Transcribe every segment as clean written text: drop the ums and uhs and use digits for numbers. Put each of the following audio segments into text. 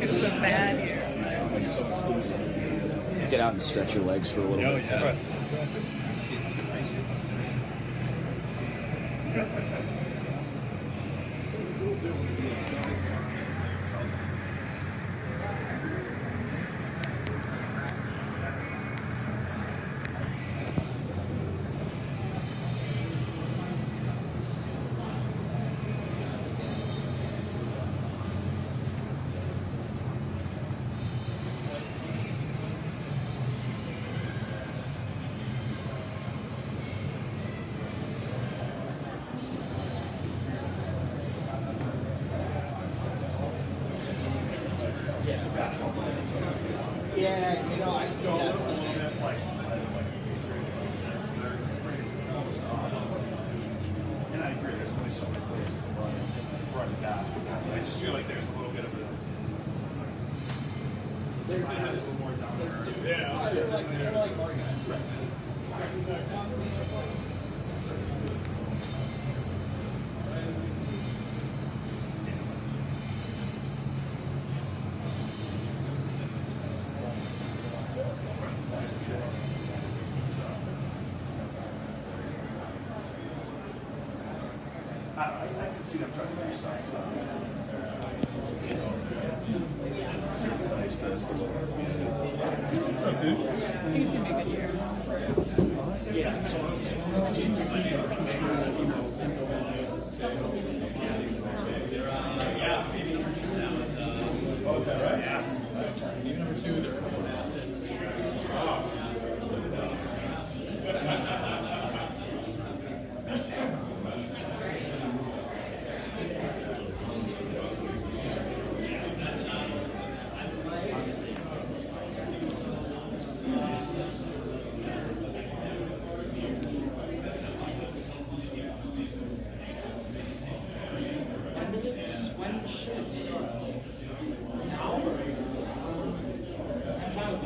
It's a bad year. Get out and stretch your legs for a little bit. Yeah. Right. Yeah, you know, I saw that. And I agree, there's only so many ways to run basketball. But I just feel like there's a little bit of a. I had this more down there. Yeah. They're like organized. I can see them trying to do some stuff. It's nice that He's gonna be a good year. Yeah, so oh, is that right? Yeah. Even number two, they're couple assets. When should it start? Now?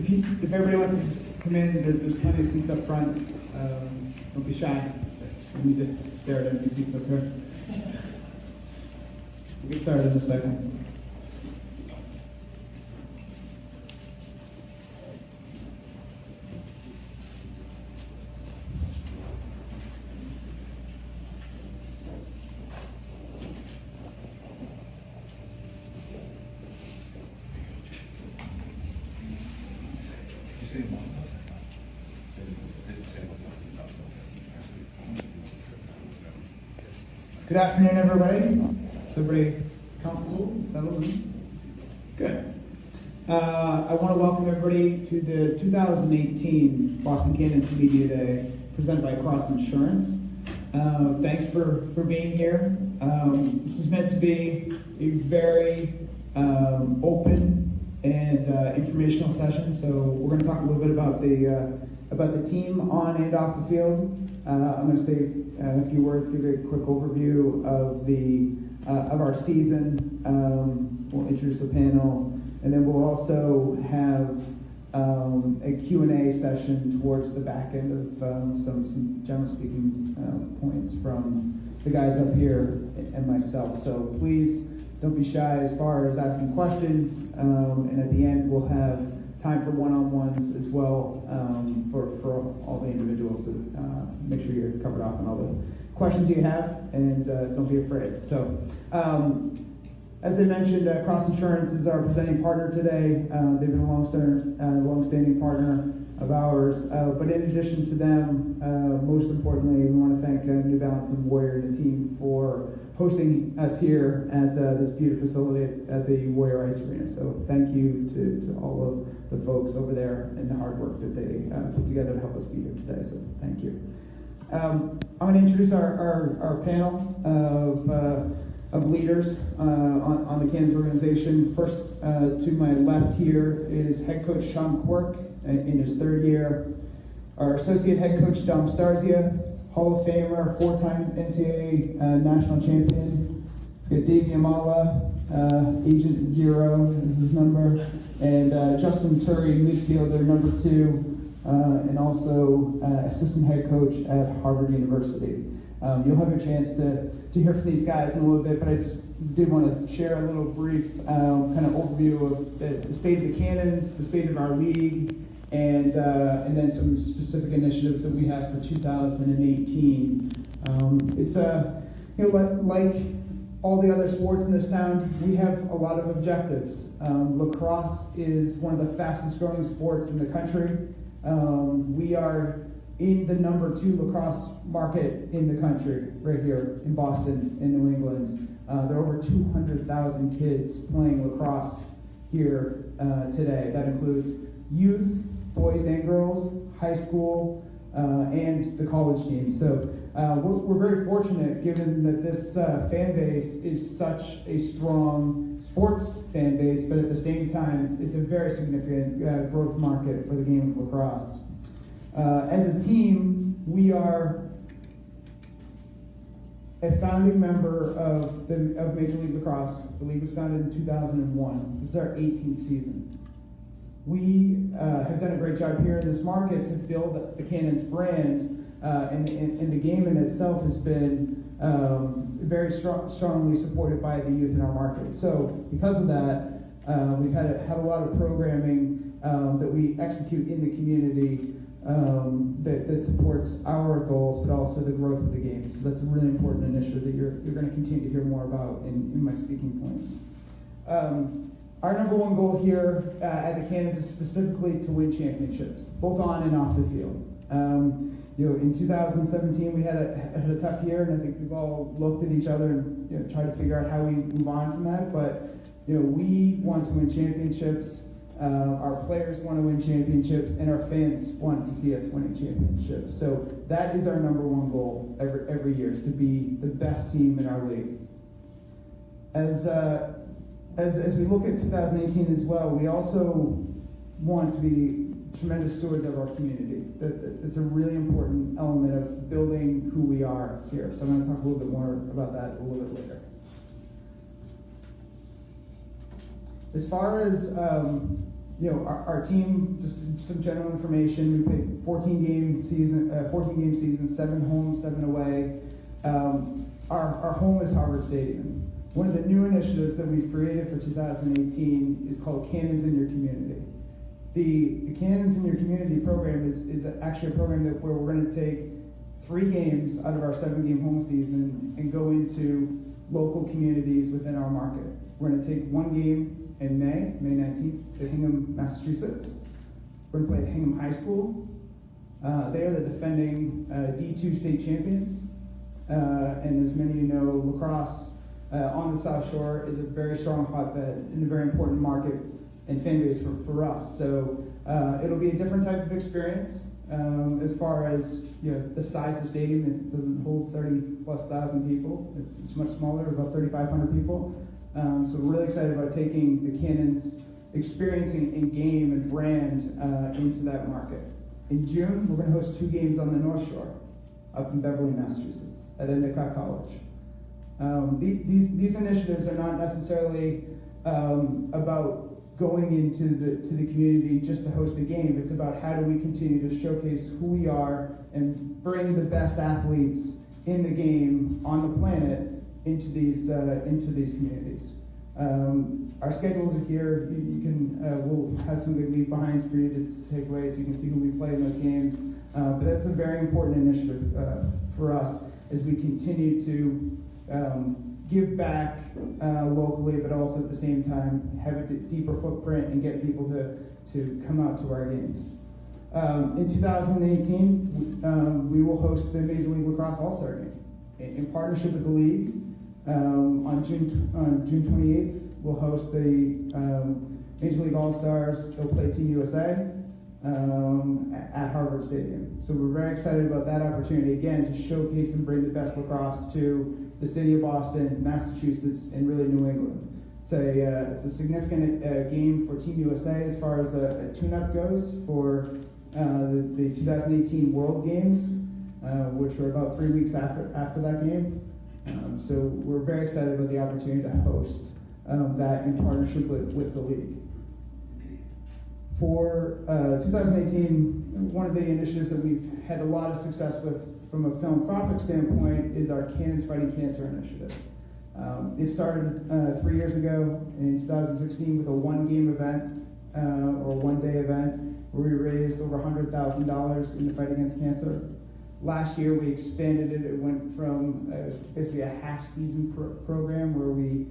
If everybody wants to just come in, there's plenty of seats up front. Don't be shy. You need to stare at empty seats up there. We'll get started in a second. Good afternoon, everybody. Is everybody comfortable? Settled in? Good. I want to welcome everybody to the 2018 Boston Cannons Media Day presented by Cross Insurance. Thanks for being here. This is meant to be a very open and informational session. So we're going to talk a little bit about the team on and off the field. I'm going to say a few words, give you a quick overview of our season. We'll introduce the panel, and then we'll also have a Q&A session towards the back end of some general speaking points from the guys up here and myself. So please don't be shy as far as asking questions, and at the end we'll have time for one-on-ones as well for all the individuals to make sure you're covered off on all the questions you have, and don't be afraid. So, as I mentioned, Cross Insurance is our presenting partner today. They've been a long-standing partner of ours, but in addition to them, most importantly, we want to thank New Balance and Warrior and the team for hosting us here at this beautiful facility at the Warrior Ice Arena. So thank you to all of the folks over there and the hard work that they put together to help us be here today. So thank you. I'm going to introduce our panel of leaders on the Cannons organization. First, to my left here is head coach Sean Quirk in his third year. Our associate head coach Dom Starzia, Hall of Famer, four-time NCAA national champion. We got Dave Yamala, Agent Zero is his number, and Justin Turry, midfielder number 2, and also assistant head coach at Harvard University. You'll have a chance to hear from these guys in a little bit, but I just did want to share a little brief kind of overview of the state of the Cannons, the state of our league, and then some specific initiatives that we have for 2018. It's like all the other sports in this town, we have a lot of objectives. Lacrosse is one of the fastest growing sports in the country. We are in the number 2 lacrosse market in the country, right here in Boston, in New England. There are over 200,000 kids playing lacrosse here today. That includes youth, boys and girls, high school, and the college team. So we're very fortunate, given that this fan base is such a strong sports fan base, but at the same time, it's a very significant growth market for the game of lacrosse. As a team, we are a founding member of Major League Lacrosse. The league was founded in 2001. This is our 18th season. We have done a great job here in this market to build the Cannons brand, and the game in itself has been very strongly supported by the youth in our market. So because of that, we've had a lot of programming that we execute in the community that supports our goals, but also the growth of the game. So that's a really important initiative that you're going to continue to hear more about in my speaking points. Our number one goal here at the Cannons is specifically to win championships, both on and off the field. In 2017 we had a tough year, and I think we've all looked at each other and tried to figure out how we move on from that. But we want to win championships. Our players want to win championships, and our fans want to see us winning championships. So that is our number one goal every year, is to be the best team in our league. As we look at 2018 as well, we also want to be tremendous stewards of our community. It's a really important element of building who we are here. So I'm going to talk a little bit more about that a little bit later. As far as our team, just some general information. We played 14 game season, 7 home, 7 away. Our home is Harvard Stadium. One of the new initiatives that we've created for 2018 is called Cannons in Your Community. The Cannons in Your Community program is actually a program where we're going to take 3 games out of our 7-game home season and go into local communities within our market. We're going to take 1 game in May 19th, to Hingham, Massachusetts. We're going to play at Hingham High School. They are the defending D2 state champions. And as many of you know, lacrosse on the South Shore is a very strong hotbed and a very important market and fan base for us. So it'll be a different type of experience as far as the size of the stadium. It doesn't hold 30,000+ people. It's much smaller, about 3,500 people. So we're really excited about taking the Cannons experiencing in game and brand into that market. In June, we're going to host 2 games on the North Shore, up in Beverly, Massachusetts, at Endicott College. These initiatives are not necessarily about going into the community just to host a game. It's about how do we continue to showcase who we are and bring the best athletes in the game on the planet into these communities. Our schedules are here. You can we'll have some good leave behinds for you to take away so you can see who we play in those games. But that's a very important initiative for us as we continue to give back locally, but also at the same time have a deeper footprint and get people to come out to our games. In 2018, we will host the Major League Lacrosse All-Star Game in partnership with the league. On June 28th, we'll host the Major League All-Stars. They'll play Team USA at Harvard Stadium. So we're very excited about that opportunity, again, to showcase and bring the best lacrosse to the city of Boston, Massachusetts, and really New England. It's a significant game for Team USA as far as a tune-up goes for the 2018 World Games, which are about 3 weeks after that game. So we're very excited about the opportunity to host that in partnership with the league. For 2018, one of the initiatives that we've had a lot of success with from a philanthropic standpoint is our Cannons Fighting Cancer initiative. It started 3 years ago in 2016 with a 1-game event or 1-day event where we raised over $100,000 in the fight against cancer. Last year we expanded it. It went from basically a half-season program where we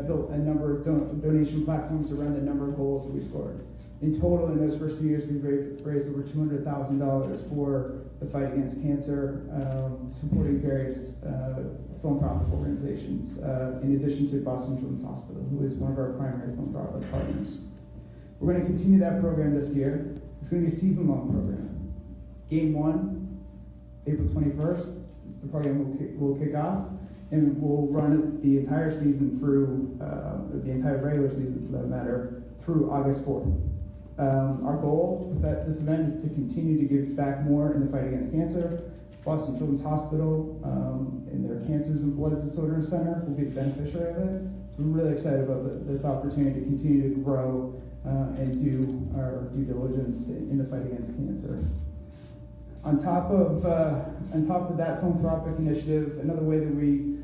built a number of donation platforms around the number of goals that we scored. In total, in those first 2 years, we've raised over $200,000 for the fight against cancer, supporting various philanthropic organizations, in addition to Boston Children's Hospital, who is one of our primary philanthropic partners. We're going to continue that program this year. It's going to be a season-long program. Game 1, April 21st, the program will kick off, and we'll run it the entire season through, the entire regular season for that matter, through August 4th. Our goal with this event is to continue to give back more in the fight against cancer. Boston Children's Hospital and their Cancers and Blood Disorders Center will be the beneficiary of it. So we're really excited about this opportunity to continue to grow and do our due diligence in the fight against cancer. On top of that philanthropic initiative, another way that we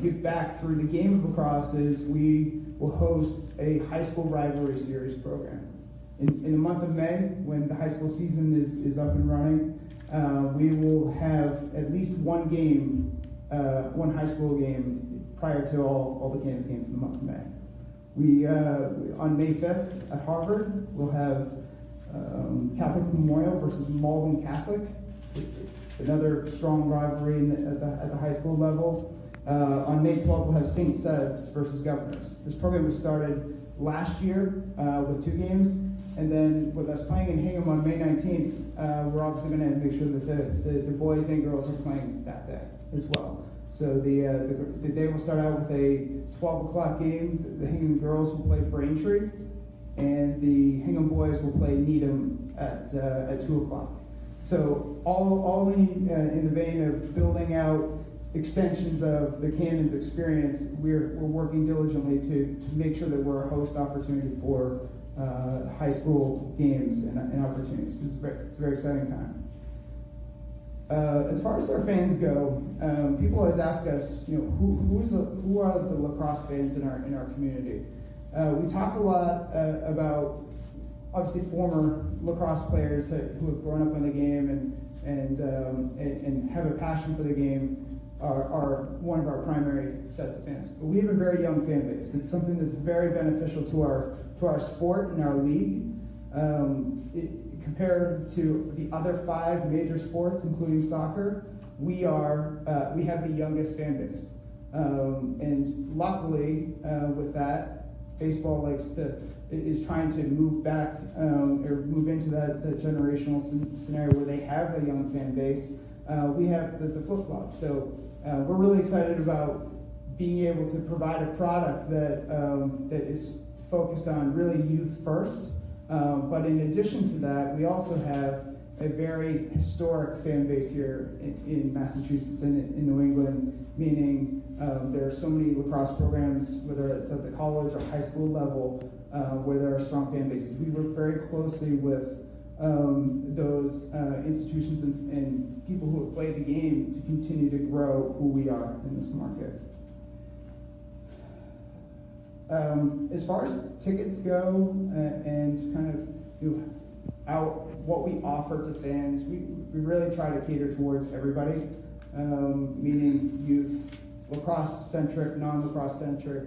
give back through the game of lacrosse is we will host a high school rivalry series program. In the month of May, when the high school season is up and running, we will have at least one game, one high school game prior to all the Cannons games in the month of May. We on May 5th at Harvard, we'll have Catholic Memorial versus Malden Catholic, another strong rivalry at the high school level. On May 12th, we'll have St. Seb's versus Governors. This program was started last year with 2 games, and then with us playing in Hingham on May 19th, we're obviously going to make sure that the boys and girls are playing that day as well. So the day will start out with a 12 o'clock game. The Hingham girls will play Braintree, and the Hingham boys will play Needham at 2 o'clock. So all in the vein of building out extensions of the Cannons experience, we're working diligently to make sure that we're a host opportunity for high school games and opportunities. It's a very exciting time. As far as our fans go, people always ask us, who are the lacrosse fans in our community? We talk a lot about obviously former lacrosse players who have grown up on the game and have a passion for the game are one of our primary sets of fans. But we have a very young fan base. It's something that's very beneficial to our sport and our league. Compared to the other 5 major sports, including soccer, we have the youngest fan base. And luckily, with that, baseball is trying to move back or move into that generational scenario where they have a young fan base. We have the flip-flop. So we're really excited about being able to provide a product that is focused on really youth first. But in addition to that, we also have a very historic fan base here in Massachusetts and in New England, meaning there are so many lacrosse programs, whether it's at the college or high school level, where there are strong fan bases. We work very closely with those institutions and people who have played the game to continue to grow who we are in this market. As far as tickets go and kind of what we offer to fans, we really try to cater towards everybody, meaning youth, lacrosse-centric, non-lacrosse-centric,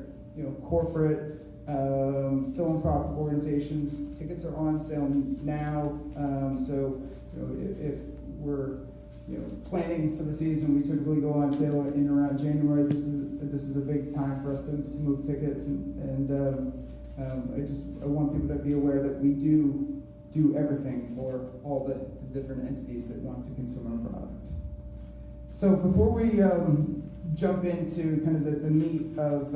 corporate, philanthropic organizations. Tickets are on sale now, so if we're planning for the season, we typically go on sale in around January. This is a big time for us to move tickets, and I want people to be aware that we do everything for all the different entities that want to consume our product. So before we jump into kind of the meat of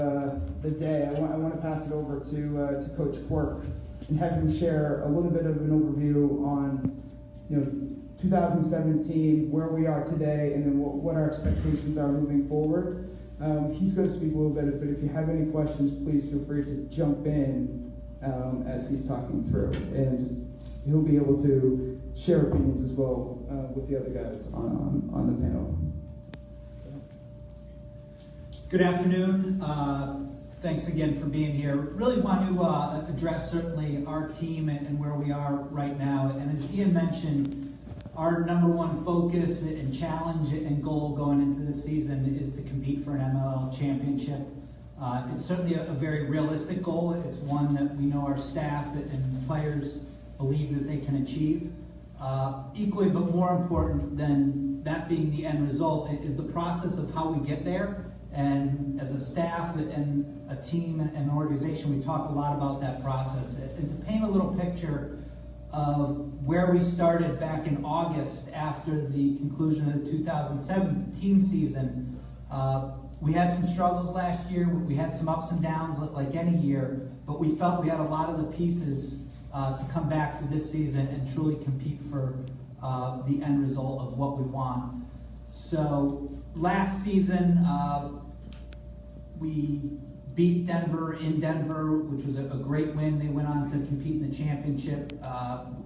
the day, I want to pass it over to Coach Quirk and have him share a little bit of an overview on 2017, where we are today, and then what our expectations are moving forward. He's going to speak a little bit, but if you have any questions, please feel free to jump in as he's talking through, and he'll be able to share opinions as well with the other guys on the panel. Good afternoon. Thanks again for being here. Really want to address certainly our team and where we are right now. And as Ian mentioned, our number one focus and challenge and goal going into this season is to compete for an MLL championship. It's certainly a very realistic goal. It's one that we know our staff and players believe that they can achieve. Equally, but more important than that being the end result, is the process of how we get there. And as a staff and a team and an organization, we talk a lot about that process. And to paint a little picture of where we started back in August after the conclusion of the 2017 season, we had some struggles last year. We had some ups and downs like any year, but we felt we had a lot of the pieces to come back for this season and truly compete for the end result of what we want. So last season, we beat Denver in Denver, which was a great win. They went on to compete in the championship.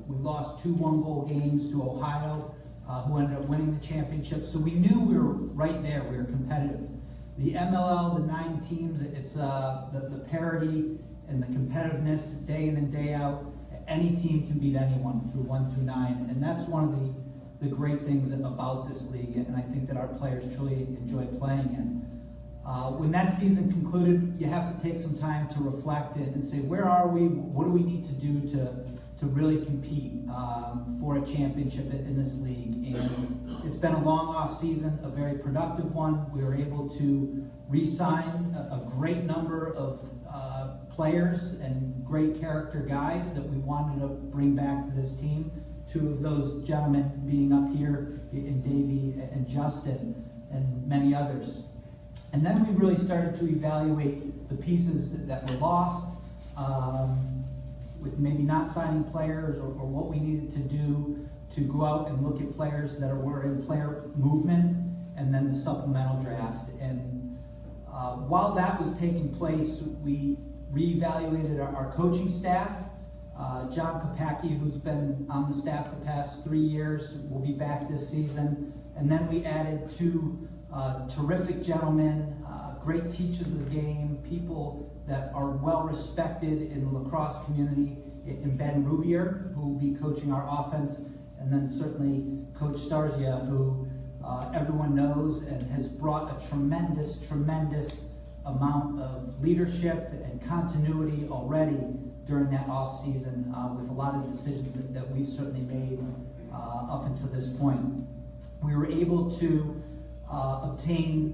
We lost 2 one-goal games to Ohio, who ended up winning the championship. So we knew we were right there. We were competitive. The MLL, the 9 teams, it's the parity and the competitiveness day in and day out. Any team can beat anyone through 1 through 9, and that's one of the great things about this league, and I think that our players truly enjoy playing in. When that season concluded, you have to take some time to reflect and say, where are we? What do we need to do to really compete for a championship in this league? And it's been a long off season, a very productive one. We were able to re-sign a great number of players and great character guys that we wanted to bring back to this team. 2 of those gentlemen being up here in Davey and Justin and many others. And then we really started to evaluate the pieces that were lost, with maybe not signing players or what we needed to do to go out and look at players that were in player movement and then the supplemental draft. And while that was taking place, we reevaluated our coaching staff. John Kopacki, who's been on the staff the past 3 years, will be back this season. And then we added 2 terrific gentlemen, great teachers of the game, people that are well respected in the lacrosse community, in Ben Rubier, who will be coaching our offense, and then certainly Coach Starzia, who everyone knows and has brought a tremendous amount of leadership and continuity already during that off season, with a lot of decisions that we've certainly made up until this point. We were able to obtain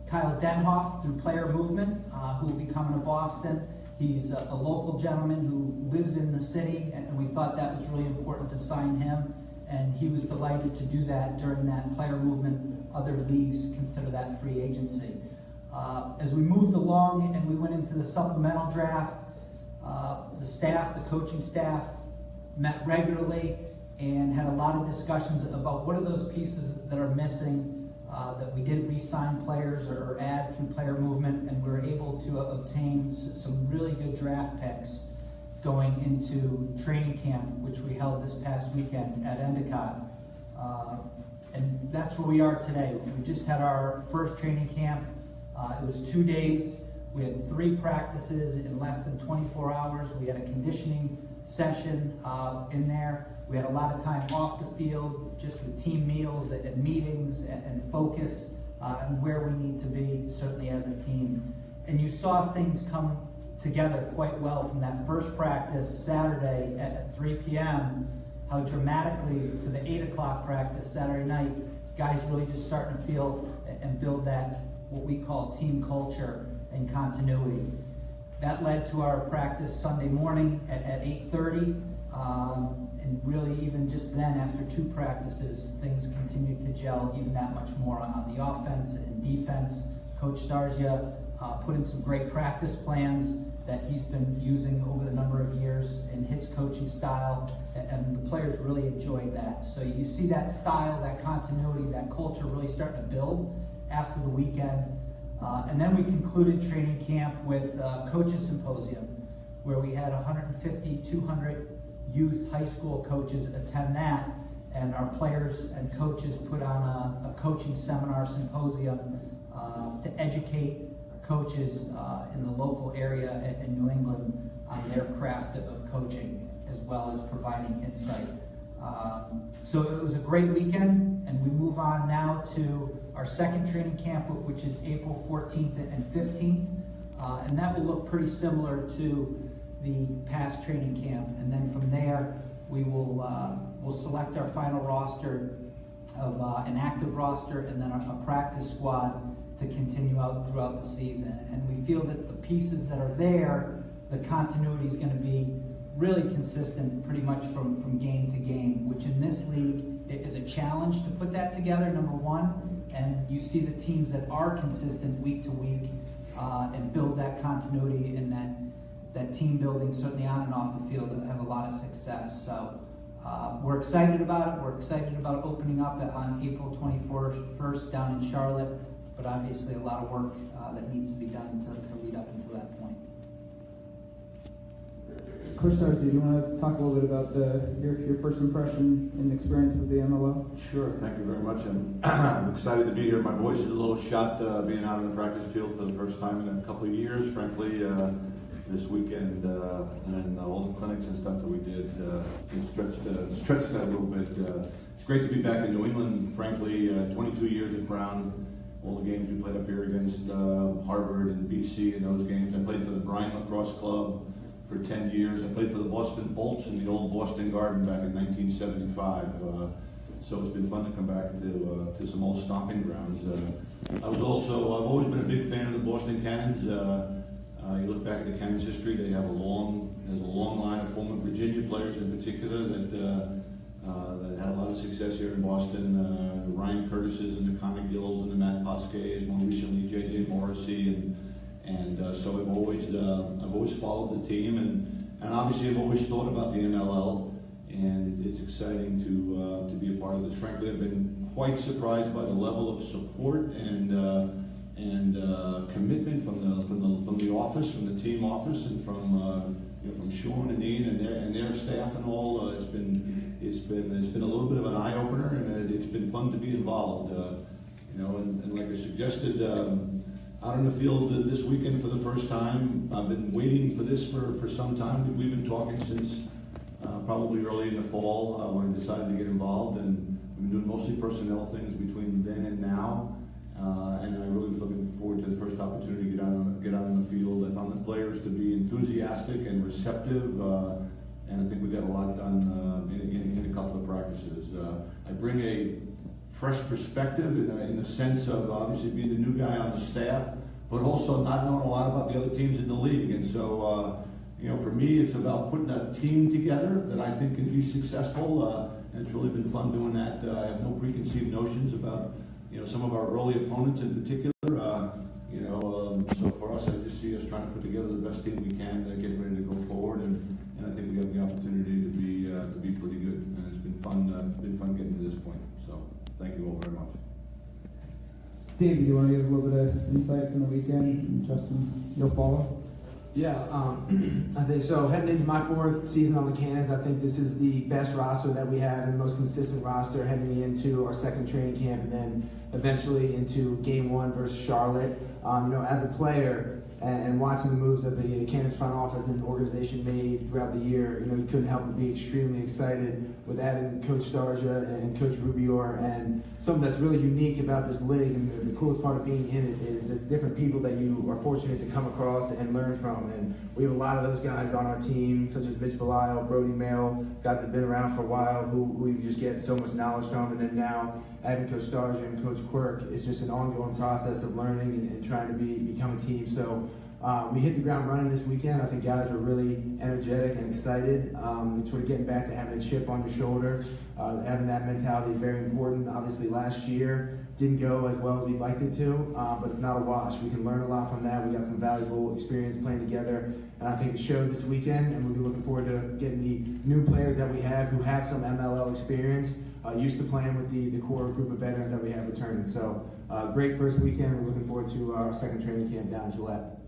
Kyle Denhoff through Player Movement, who will be coming to Boston. He's a local gentleman who lives in the city, and we thought that was really important to sign him, and he was delighted to do that during that Player Movement. Other leagues consider that free agency. As we moved along and we went into the supplemental draft, the staff, the coaching staff, met regularly and had a lot of discussions about what are those pieces that are missing, that we didn't re-sign players or add through Player Movement, and we were able to obtain some really good draft picks going into training camp, which we held this past weekend at Endicott. And that's where we are today. We just had our first training camp. It was 2 days. We had 3 practices in less than 24 hours. We had a conditioning session in there. We had a lot of time off the field, just with team meals and meetings and focus on where we need to be, certainly as a team. And you saw things come together quite well from that first practice Saturday at 3 p.m., how dramatically to the 8 o'clock practice Saturday night, guys really just starting to feel and build that, what we call team culture and continuity. That led to our practice Sunday morning at 8:30. And really even just then, after 2 practices, things continued to gel even that much more on the offense and defense. Coach Starzia put in some great practice plans that he's been using over the number of years in his coaching style, and the players really enjoyed that. So you see that style, that continuity, that culture really starting to build after the weekend. And then we concluded training camp with Coaches Symposium, where we had 150, 200 youth high school coaches attend that, and our players and coaches put on a coaching seminar symposium to educate coaches in the local area in New England on their craft of coaching, as well as providing insight. So it was a great weekend, and we move on now to our second training camp, which is April 14th and 15th, and that will look pretty similar to the past training camp. And then from there, we will we'll select our final roster of an active roster, and then a practice squad to continue out throughout the season. And we feel that the pieces that are there, the continuity is going to be really consistent pretty much from game to game, which in this league is a challenge to put that together, number one. And you see the teams that are consistent week to week and build that continuity and that team building, certainly on and off the field, have a lot of success. So we're excited about it. We're excited about opening up on April 21st down in Charlotte, but obviously a lot of work that needs to be done to lead up until that point. Coach Starzia, do you want to talk a little bit about your first impression and experience with the MLL? Sure, thank you very much. I'm excited to be here. My voice is a little shot being out on the practice field for the first time in a couple of years, frankly. This weekend and all the clinics and stuff that we did stretched that a little bit. It's great to be back in New England, frankly. 22 years at Brown. All the games we played up here against Harvard and BC in those games. I played for the Bryant Lacrosse Club for 10 years. I played for the Boston Bolts in the old Boston Garden back in 1975. So it's been fun to come back to some old stomping grounds. I've always been a big fan of the Boston Cannons. You look back at the Cannons history, there's a long line of former Virginia players in particular that had a lot of success here in Boston. Ryan Curtis's and the Connor Gills and the Matt Posquets, more recently J.J. Morrissey, and so I've always followed the team, and obviously I've always thought about the MLL and it's exciting to be a part of this. Frankly, I've been quite surprised by the level of support and commitment from the office, from the team office, and from Sean and Ian and their staff and all. It's been a little bit of an eye opener, and it's been fun to be involved. And like I suggested, out in the field this weekend for the first time. I've been waiting for this for some time. We've been talking since probably early in the fall when I decided to get involved, and we've been doing mostly personnel things between then and now. And I really was looking forward to the first opportunity to get out in the field. I found the players to be enthusiastic and receptive, and I think we got a lot done in a couple of practices. I bring a fresh perspective in the sense of obviously being the new guy on the staff, but also not knowing a lot about the other teams in the league. And so, for me, it's about putting a team together that I think can be successful. And it's really been fun doing that. I have no preconceived notions about some of our early opponents in particular. So for us, I just see us trying to put together the best team we can to get ready to go forward, and I think we have the opportunity to be pretty good. And it's been fun. Getting to this point. So thank you all very much. Dave, do you want to give a little bit of insight from the weekend? Justin, you'll follow. Yeah, I think so. Heading into my fourth season on the Cannons, I think this is the best roster that we have and the most consistent roster heading into our second training camp and then eventually into game one versus Charlotte. As a player and watching the moves that the Cannons front office and organization made throughout the year, you couldn't help but be extremely excited with adding Coach Starja and Coach Rubior. And something that's really unique about this league and the coolest part of being in it is there's different people that you are fortunate to come across and learn from. And we have a lot of those guys on our team, such as Mitch Belisle, Brody Merrill, guys that have been around for a while who you just get so much knowledge from. And then now adding Coach Starja and Coach Quirk is just an ongoing process of learning and trying to become a team. So we hit the ground running this weekend. I think guys were really energetic and excited. Sort of getting back to having a chip on your shoulder. Having that mentality is very important. Obviously last year didn't go as well as we'd liked it to, but it's not a wash. We can learn a lot from that. We got some valuable experience playing together, and I think it showed this weekend, and we'll be looking forward to getting the new players that we have who have some MLL experience, used to playing with the core group of veterans that we have returning. So great first weekend. We're looking forward to our second training camp down in Gillette.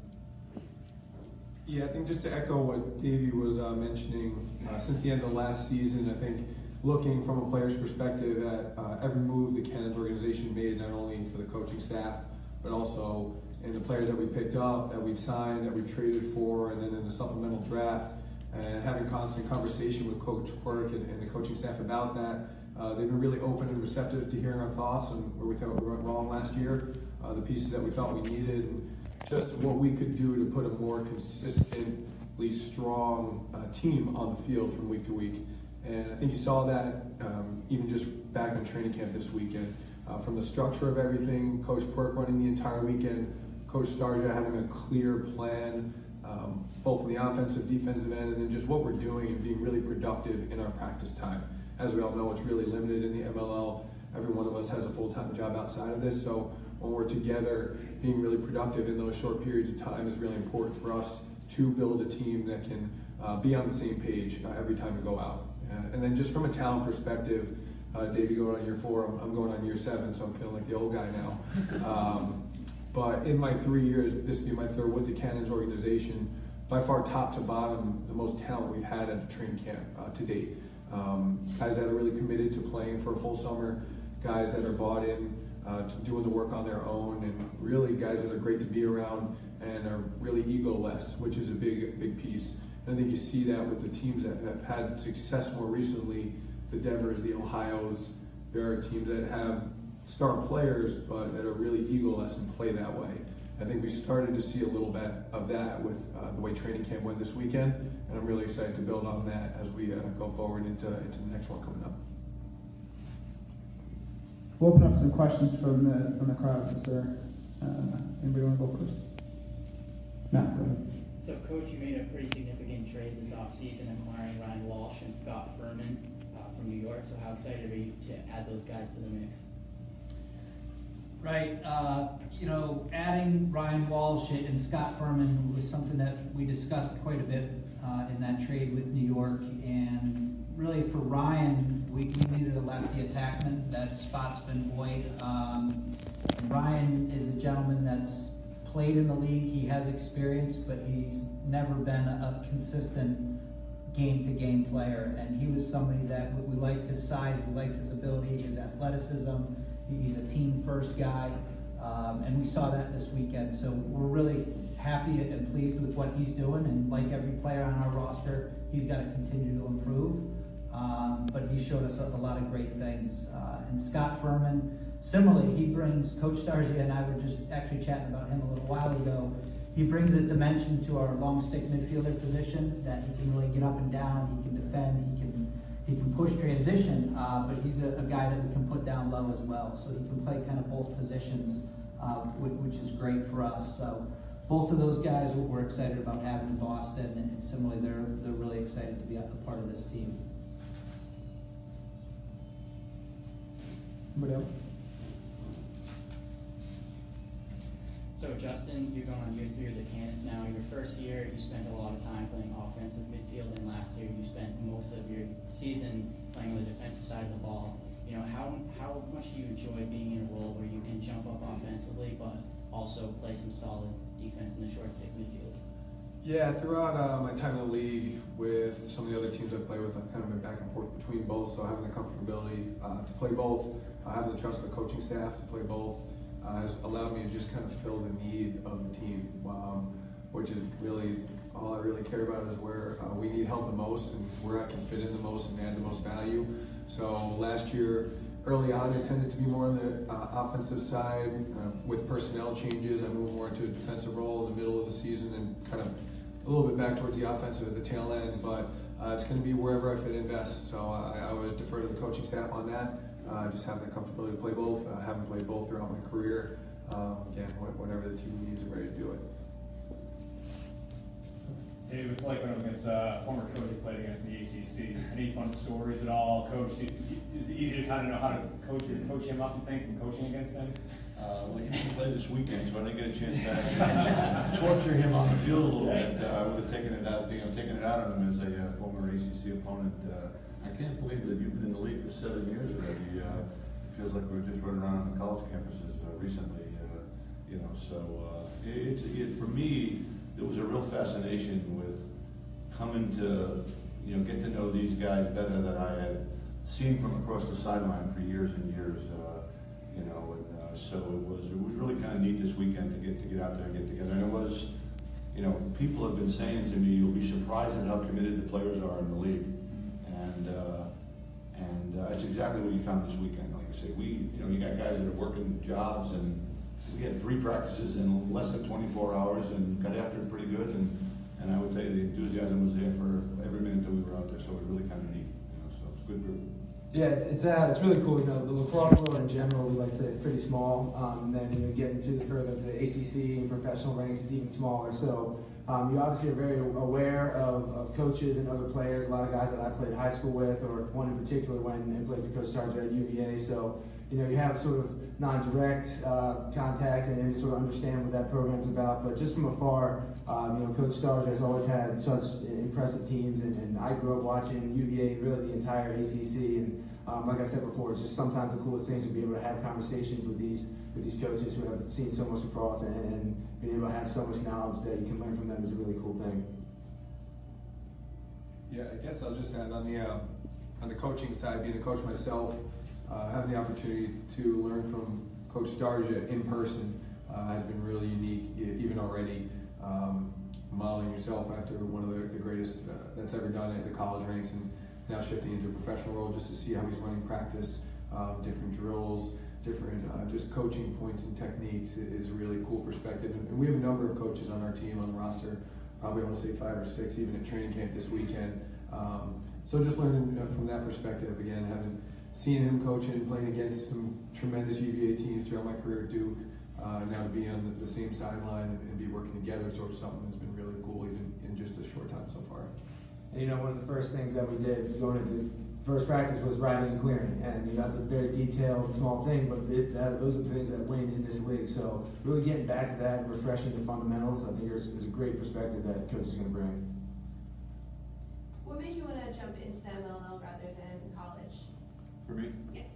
Yeah, I think just to echo what Davey was mentioning, since the end of last season, I think looking from a player's perspective at every move the Cannons organization made, not only for the coaching staff, but also in the players that we picked up, that we've signed, that we've traded for, and then in the supplemental draft, and having constant conversation with Coach Quirk and the coaching staff about that. They've been really open and receptive to hearing our thoughts and where we thought we went wrong last year, the pieces that we thought we needed, and just what we could do to put a more consistently strong team on the field from week to week. And I think you saw that even just back in training camp this weekend. From the structure of everything, Coach Quirk running the entire weekend, Coach Starja having a clear plan, both from the offensive, defensive end, and then just what we're doing and being really productive in our practice time. As we all know, it's really limited in the MLL. Every one of us has a full-time job outside of this, so when we're together, being really productive in those short periods of time is really important for us to build a team that can be on the same page every time we go out. And then just from a talent perspective, Davey going on year 4, I'm going on year 7, so I'm feeling like the old guy now. But in my 3 years, this will be my third with the Cannons organization, by far top to bottom, the most talent we've had at a training camp to date. Guys that are really committed to playing for a full summer, guys that are bought in to doing the work on their own, and really guys that are great to be around and are really ego-less, which is a big piece. And I think you see that with the teams that have had success more recently, the Denvers, the Ohios. There are teams that have star players, but that are really ego-less and play that way. I think we started to see a little bit of that with the way training camp went this weekend, and I'm really excited to build on that as we go forward into the next one coming up. We'll open up some questions from the crowd. Is there anybody want to go first? Matt, go ahead. So, Coach, you made a pretty significant trade this offseason, acquiring Ryan Walsh and Scott Furman from New York. So, how excited are you to add those guys to the mix? Right, adding Ryan Walsh and Scott Furman was something that we discussed quite a bit in that trade with New York, and really for Ryan, we needed a lefty attackman. That spot's been void. Ryan is a gentleman that's played in the league. He has experience, but he's never been a consistent game-to-game player. And he was somebody that we liked his size, we liked his ability, his athleticism. He's a team-first guy, and we saw that this weekend. So we're really happy and pleased with what he's doing. And like every player on our roster, he's got to continue to improve. But he showed us a lot of great things. And Scott Furman, similarly, he brings, Coach Starsia and I were just actually chatting about him a little while ago. He brings a dimension to our long stick midfielder position that he can really get up and down, he can defend, he can push transition, but he's a guy that we can put down low as well. So he can play kind of both positions, which is great for us. So both of those guys we're excited about having in Boston, and similarly, they're really excited to be a part of this team. Anybody else? So Justin, you're going on year 3 of the Cannons now. Your first year, you spent a lot of time playing offensive midfield, and last year you spent most of your season playing on the defensive side of the ball. You know, how much do you enjoy being in a role where you can jump up offensively, but also play some solid defense in the short stick midfield? Yeah, throughout my time in the league with some of the other teams I play with, I've kind of been back and forth between both. So having the comfortability to play both, having the trust of the coaching staff to play both, has allowed me to just kind of fill the need of the team, which is really all I really care about is where we need help the most and where I can fit in the most and add the most value. So last year, early on, I tended to be more on the offensive side. With personnel changes, I moved more into a defensive role in the middle of the season and kind of a little bit back towards the offensive at the tail end, but it's going to be wherever I fit in best. So I always defer to the coaching staff on that. Just having the comfortability to play both. I haven't played both throughout my career. Again, whenever the team needs, I'm ready to do it. Dave, it's like when I'm against a former coach who played against the ACC. Any fun stories at all? Coach, is it easy to kind of know how to coach him up, you think, from coaching against him? Well, he didn't play this weekend, so I didn't get a chance to torture him on the field a little bit. I would have taken it out on him as a former ACC opponent. I can't believe that you've been in the league for 7 years already. It feels like we were just running around on the college campuses recently. You know, so for me, there was a real fascination with coming to, get to know these guys better than I had seen from across the sideline for years and years. So it was really kind of neat this weekend to get out there and get together. And it was, people have been saying to me, you'll be surprised at how committed the players are in the league, and it's exactly what you found this weekend. Like I say, you got guys that are working jobs, and we had 3 practices in less than 24 hours and got after it pretty good. And I would tell you the enthusiasm was there for every minute that we were out there. So it was really kind of neat. So it's a good group. Yeah, it's really cool. The lacrosse world in general, we like to say, is pretty small. And then getting further to the ACC and professional ranks is even smaller. So you obviously are very aware of coaches and other players. A lot of guys that I played high school with, or one in particular when I played for Coach Starsia at UVA. So you have sort of non-direct contact and sort of understand what that program's about. But just from afar, Coach Starsia has always had such impressive teams, and I grew up watching UVA, really the entire ACC. And like I said before, it's just sometimes the coolest things to be able to have conversations with these coaches who have seen so much across, and being able to have so much knowledge that you can learn from them is a really cool thing. Yeah, I guess I'll just add on the coaching side, being a coach myself, having the opportunity to learn from Coach Starsia in person has been really unique, even already. Modeling yourself after one of the greatest that's ever done it at the college ranks, and now shifting into a professional role just to see how he's running practice, different drills, different just coaching points and techniques is a really cool perspective. And we have a number of coaches on our team, on the roster, probably I want to say 5 or 6, even at training camp this weekend. So just learning from that perspective, again, having seen him coaching, playing against some tremendous UVA teams throughout my career at Duke, now to be on the same sideline and be working together towards something has been really cool, even in just a short time so far. And one of the first things that we did going into first practice was riding and clearing, and that's a very detailed, small thing, but those are the things that win in this league. So really getting back to that and refreshing the fundamentals, I think is a great perspective that coach is going to bring. What made you want to jump into the MLL rather than college? For me, Yes.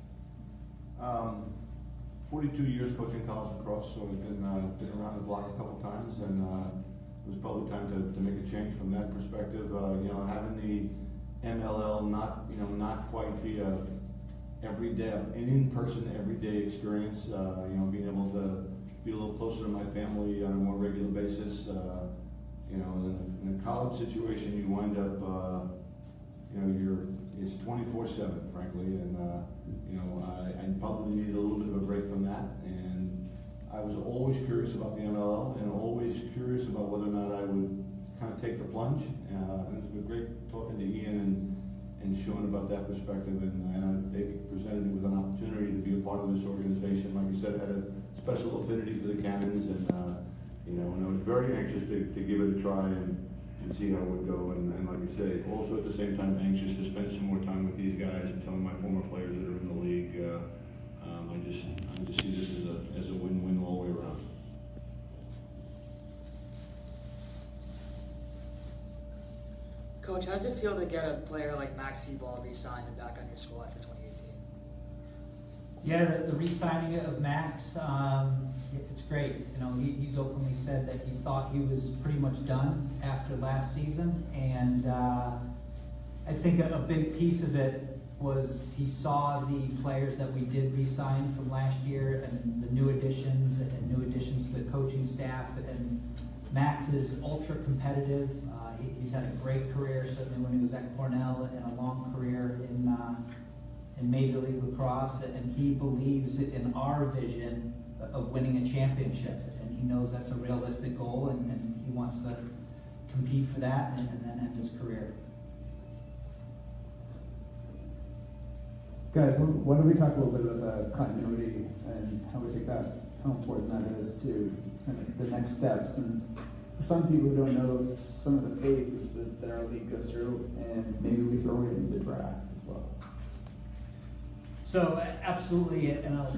42 years coaching college lacrosse, so I've been around the block a couple times, and it was probably time to make a change from that perspective. Having the MLL not quite be a everyday, an in-person everyday experience. Being able to be a little closer to my family on a more regular basis. In a college situation, you wind up, it's 24/7, frankly, and I probably needed a little bit of a break from that. And I was always curious about the MLL, and always curious about whether or not I would kind of take the plunge. And it's been great talking to Ian and Sean about that perspective, and they presented me with an opportunity to be a part of this organization. Like I said, I had a special affinity for the Cannons, and I was very anxious to give it a try and see how it would go. And like I say, also at the same time anxious to spend some more time with these guys and some of my former players that are in the league. I just see this as a win-win all the way around. Coach, how does it feel to get a player like Max Seaball re-signed and back on your squad for 2018? Yeah, the re-signing of Max, it's great. He's openly said that he thought he was pretty much done after last season, and I think a big piece of it was he saw the players that we did re-sign from last year and the new additions to the coaching staff. And Max is ultra competitive. He's had a great career, certainly when he was at Cornell, and a long career in Major League Lacrosse. And he believes in our vision of winning a championship. And he knows that's a realistic goal, and he wants to compete for that and then end his career. Guys, why don't we talk a little bit about the continuity and how we think that, how important that is to kind of the next steps. And for some people who don't know some of the phases that our league goes through, and maybe we throw it in the draft as well. So absolutely, and I'll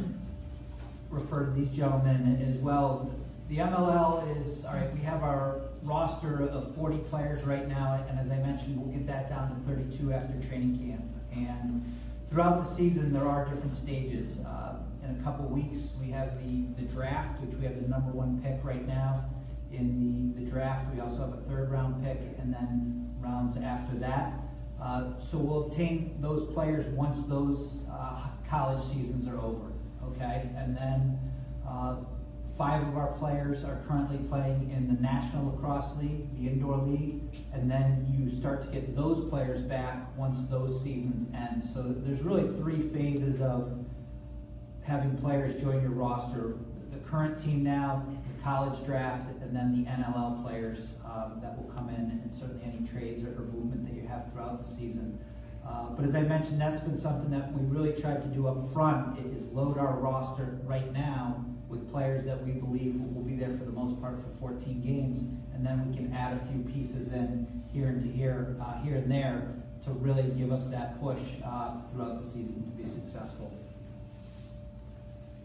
refer to these gentlemen as well. The MLL is, all right, we have our roster of 40 players right now, and as I mentioned, we'll get that down to 32 after training camp. And throughout the season, there are different stages. In a couple weeks, we have the draft, which we have the #1 pick right now. In the draft, we also have a 3rd round pick, and then rounds after that. So we'll obtain those players once those college seasons are over, okay? And then 5 of our players are currently playing in the National Lacrosse League, the indoor league, and then you start to get those players back once those seasons end. So there's really 3 phases of having players join your roster. The current team now, the college draft, and then the NLL players that will come in, and certainly any trades or movement that you have throughout the season. But as I mentioned, that's been something that we really tried to do up front, is load our roster right now with players that we believe will be there for the most part for 14 games, and then we can add a few pieces in here and there to really give us that push throughout the season to be successful.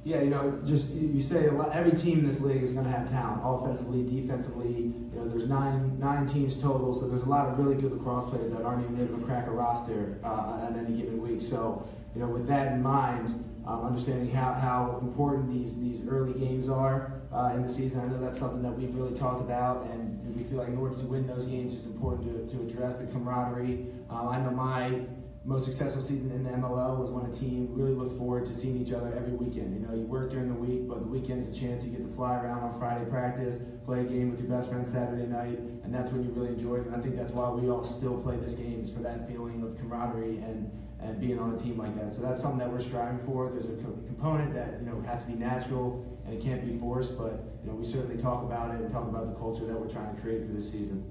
Yeah, you say every team in this league is going to have talent, offensively, defensively. There's nine teams total, so there's a lot of really good lacrosse players that aren't even able to crack a roster on any given week. So, with that in mind, understanding how important these early games are in the season, I know that's something that we've really talked about, and we feel like in order to win those games, it's important to address the camaraderie. I know my most successful season in the MLL was when a team really looked forward to seeing each other every weekend. You work during the week, but the weekend is a chance you get to fly around on Friday practice, play a game with your best friend Saturday night, and that's when you really enjoy it. And I think that's why we all still play this game, is for that feeling of camaraderie and being on a team like that. So that's something that we're striving for. There's a component that has to be natural and it can't be forced, but we certainly talk about it and talk about the culture that we're trying to create for this season.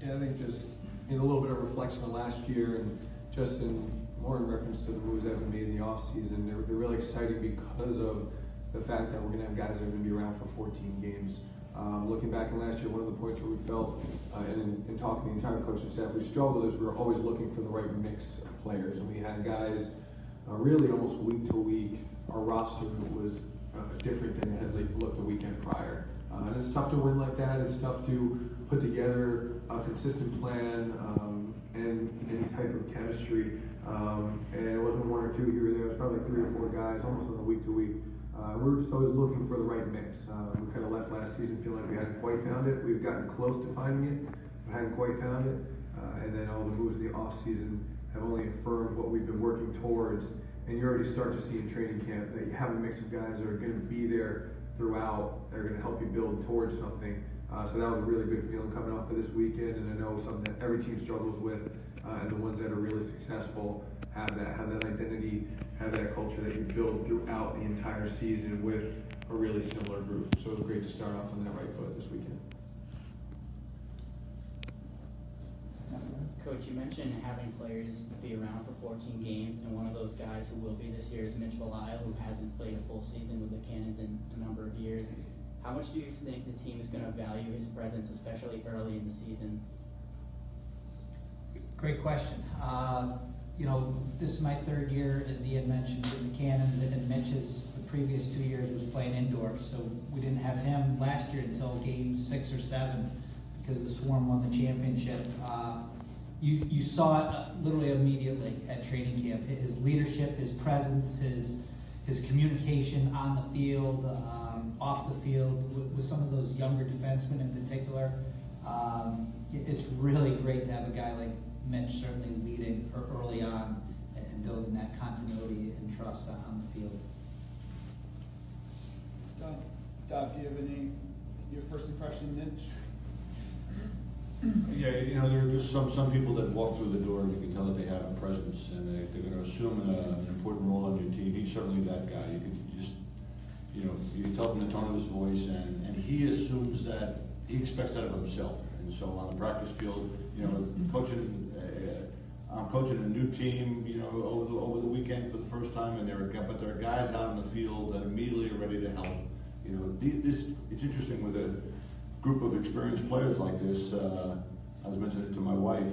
Yeah, I think just in a little bit of reflection of last year, and just more in reference to the moves that we made in the off season, they're really exciting because of the fact that we're going to have guys that are going to be around for 14 games. Looking back in last year, one of the points where we felt, and in talking to the entire coaching staff, we struggled is we were always looking for the right mix of players, and we had guys really almost week to week. Our roster was different than it had looked the weekend prior. And it's tough to win like that. It's tough to put together a consistent plan. And chemistry. And it wasn't one or two here or there. It was probably 3 or 4 guys, almost on a week to week. We were just always looking for the right mix. We kind of left last season feeling like we hadn't quite found it. We've gotten close to finding it, but hadn't quite found it. And then all the moves in the off season have only affirmed what we've been working towards. And you already start to see in training camp that you have a mix of guys that are going to be there throughout. They're going to help you build towards something. So that was a really good feeling coming off of this weekend. And I know something that every team struggles with, and the ones that are really successful have that identity, have that culture that you build throughout the entire season with a really similar group. So it was great to start off on that right foot this weekend. Coach, you mentioned having players be around for 14 games, and one of those guys who will be this year is Mitch Belisle, who hasn't played a full season with the Cannons in a number of years. How much do you think the team is going to value his presence, especially early in the season? Great question. You know, this is my 3rd year, as Ian mentioned, with the Cannons, and Mitch's the previous 2 years was playing indoors, so we didn't have him last year until game 6 or 7 because the Swarm won the championship. You saw it literally immediately at training camp. His leadership, his presence, his communication on the field, off the field, with some of those younger defensemen in particular. It's really great to have a guy like Mitch certainly leading early on and building that continuity and trust on the field. Doc, do you have your first impression of Mitch? Yeah, you know, there are just some people that walk through the door and you can tell that they have a presence and they're going to assume an important role on your team. He's certainly that guy. You can tell from the tone of his voice, and he assumes that he expects that of himself. And so on the practice field, you know, I'm coaching a new team, you know, over the weekend for the first time, and there are guys out in the field that immediately are ready to help. You know, it's interesting with a group of experienced players like this. I was mentioning it to my wife.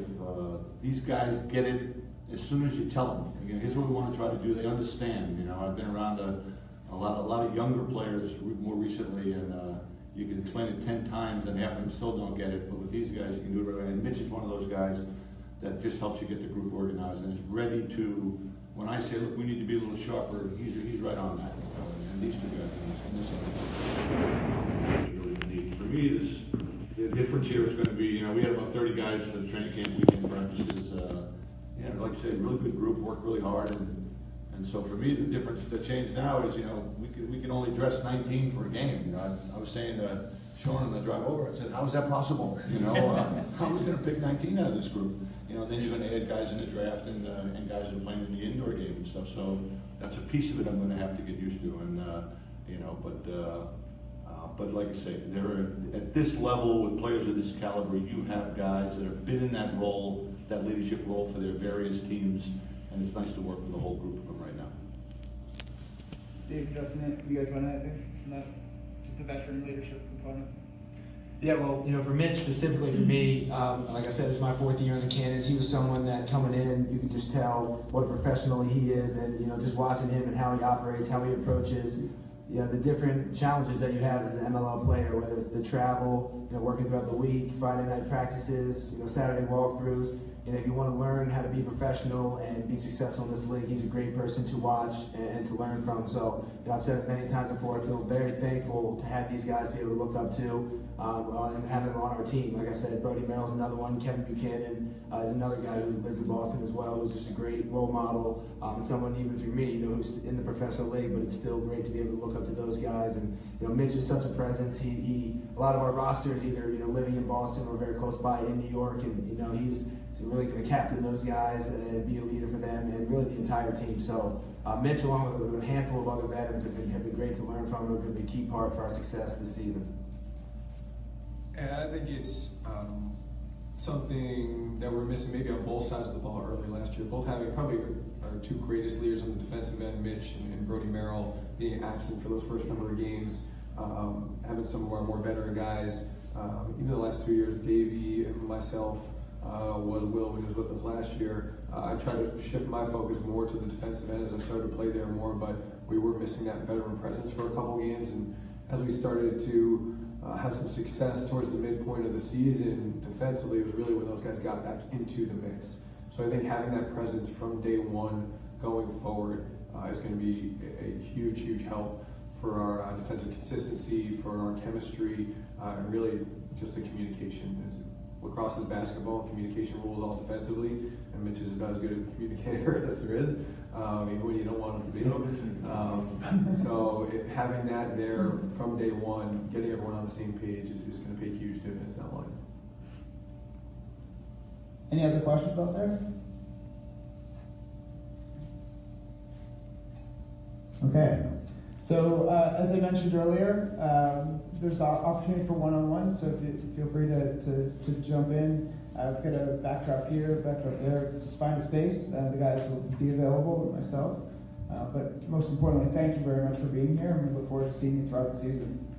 These guys get it as soon as you tell them. You know, here's what we want to try to do. They understand. You know, I've been around a lot of younger players more recently, and you can explain it 10 times, and half of them still don't get it. But with these guys, you can do it right away. And Mitch is one of those guys that just helps you get the group organized and is ready to. When I say, look, we need to be a little sharper, he's right on that. You know, and these two guys, and this is really neat. For me, the difference here is going to be, you know, we had about 30 guys for the training camp weekend practices. Like I said, really good group, worked really hard, and so for me, the difference, the change now is, you know, we can only dress 19 for a game. You know, I was saying to Sean on the drive over, I said, how is that possible? You know, how are we going to pick 19 out of this group? You know, then you're going to add guys in the draft and guys that are playing in the indoor game and stuff. So that's a piece of it I'm going to have to get used to, and you know, but like I say, there are, at this level with players of this caliber, you have guys that have been in that role, that leadership role for their various teams, and it's nice to work with a whole group of them right now. Dave, Justin, you guys want to add anything? Just the veteran leadership component. Yeah, well, you know, for Mitch specifically, for me, like I said, it's my 4th year in the Cannons. He was someone that coming in, you could just tell what a professional he is, and you know, just watching him and how he operates, how he approaches, you know, the different challenges that you have as an MLL player, whether it's the travel, you know, working throughout the week, Friday night practices, you know, Saturday walkthroughs. You know, if you want to learn how to be professional and be successful in this league, he's a great person to watch and to learn from. So, you know, I've said it many times before, I feel very thankful to have these guys here to look up to and have them on our team. Like I said, Brody Merrill's another one. Kevin Buchanan is another guy who lives in Boston as well, who's just a great role model, and someone even for me, you know, who's in the professional league, but it's still great to be able to look up to those guys. And, you know, Mitch is such a presence. He a lot of our rosters either, you know, living in Boston or very close by in New York, and, you know, he's really going to captain those guys and be a leader for them and really the entire team. So Mitch, along with a handful of other veterans, have been great to learn from. They're going to be a key part for our success this season. And I think it's something that we're missing maybe on both sides of the ball early last year. Both having probably our 2 greatest leaders on the defensive end, Mitch and Brody Merrill, being absent for those first number of games. Having some of our more veteran guys, even the last 2 years, Davey and myself, was Will when he was with us last year. I tried to shift my focus more to the defensive end as I started to play there more, but we were missing that veteran presence for a couple games, and as we started to have some success towards the midpoint of the season defensively, it was really when those guys got back into the mix. So I think having that presence from day one going forward is going to be a huge, huge help for our defensive consistency, for our chemistry, and really just the communication. Lacrosse is basketball, communication rules all defensively, and Mitch is about as good a communicator as there is, even when you don't want him to be. So having that there from day one, getting everyone on the same page is going to pay huge dividends down the line. Any other questions out there? Okay. So as I mentioned earlier, there's an opportunity for one-on-one, so if you feel free to jump in. I've got a backdrop here, backdrop there. Just find a space. The guys will be available, and myself. But most importantly, thank you very much for being here, and we look forward to seeing you throughout the season.